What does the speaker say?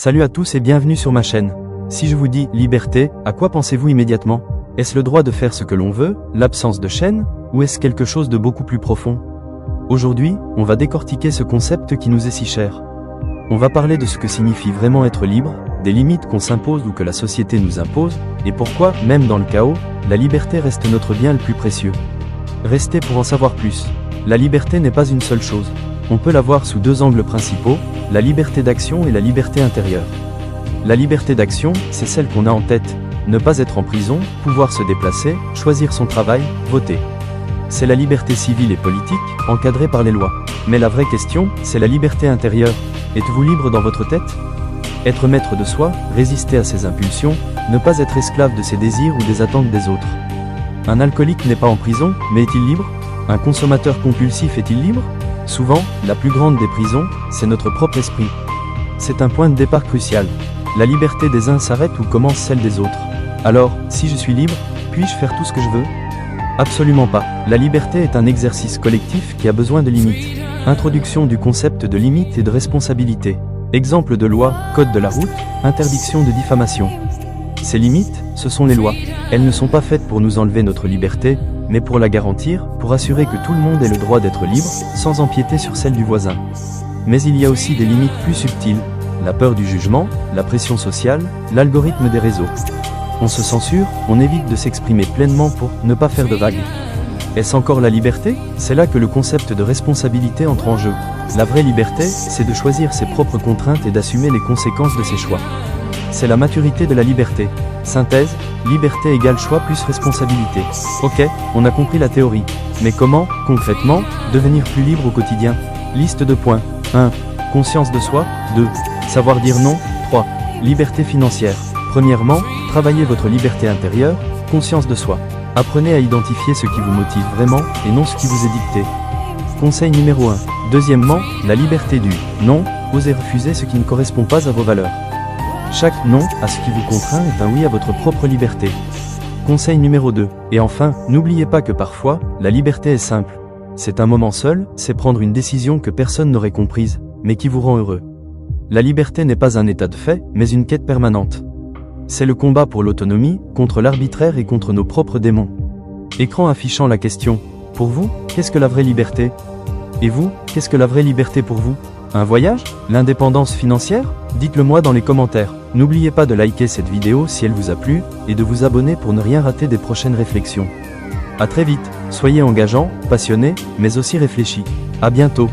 Salut à tous et bienvenue sur ma chaîne. Si je vous dis liberté, à quoi pensez-vous immédiatement? Est-ce le droit de faire ce que l'on veut, l'absence de chaîne, ou est-ce quelque chose de beaucoup plus profond? Aujourd'hui, on va décortiquer ce concept qui nous est si cher. On va parler de ce que signifie vraiment être libre, des limites qu'on s'impose ou que la société nous impose, et pourquoi, même dans le chaos, la liberté reste notre bien le plus précieux. Restez pour en savoir plus. La liberté n'est pas une seule chose. On peut la voir sous deux angles principaux, la liberté d'action et la liberté intérieure. La liberté d'action, c'est celle qu'on a en tête. Ne pas être en prison, pouvoir se déplacer, choisir son travail, voter. C'est la liberté civile et politique, encadrée par les lois. Mais la vraie question, c'est la liberté intérieure. Êtes-vous libre dans votre tête? Être maître de soi, résister à ses impulsions, ne pas être esclave de ses désirs ou des attentes des autres. Un alcoolique n'est pas en prison, mais est-il libre? Un consommateur compulsif est-il libre? Souvent, la plus grande des prisons, c'est notre propre esprit. C'est un point de départ crucial. La liberté des uns s'arrête où commence celle des autres. Alors, si je suis libre, puis-je faire tout ce que je veux? Absolument pas. La liberté est un exercice collectif qui a besoin de limites. Introduction du concept de limite et de responsabilité. Exemple de loi, code de la route, interdiction de diffamation. Ces limites, ce sont les lois. Elles ne sont pas faites pour nous enlever notre liberté, mais pour la garantir, pour assurer que tout le monde ait le droit d'être libre, sans empiéter sur celle du voisin. Mais il y a aussi des limites plus subtiles, la peur du jugement, la pression sociale, l'algorithme des réseaux. On se censure, on évite de s'exprimer pleinement pour ne pas faire de vagues. Est-ce encore la liberté? C'est là que le concept de responsabilité entre en jeu. La vraie liberté, c'est de choisir ses propres contraintes et d'assumer les conséquences de ses choix. C'est la maturité de la liberté. Synthèse, liberté égale choix plus responsabilité. Ok, on a compris la théorie. Mais comment, concrètement, devenir plus libre au quotidien? Liste de points. 1. Conscience de soi. 2. Savoir dire non. 3. Liberté financière. Premièrement, travaillez votre liberté intérieure, conscience de soi. Apprenez à identifier ce qui vous motive vraiment et non ce qui vous est dicté. Conseil numéro 1. Deuxièmement, la liberté du non, osez refuser ce qui ne correspond pas à vos valeurs. Chaque non à ce qui vous contraint est un oui à votre propre liberté. Conseil numéro 2. Et enfin, n'oubliez pas que parfois, la liberté est simple. C'est un moment seul, c'est prendre une décision que personne n'aurait comprise, mais qui vous rend heureux. La liberté n'est pas un état de fait, mais une quête permanente. C'est le combat pour l'autonomie, contre l'arbitraire et contre nos propres démons. Écran affichant la question. Pour vous, qu'est-ce que la vraie liberté? Et vous, qu'est-ce que la vraie liberté pour vous? Un voyage? L'indépendance financière? Dites-le moi dans les commentaires. N'oubliez pas de liker cette vidéo si elle vous a plu, et de vous abonner pour ne rien rater des prochaines réflexions. À très vite, soyez engageants, passionnés, mais aussi réfléchis. À bientôt.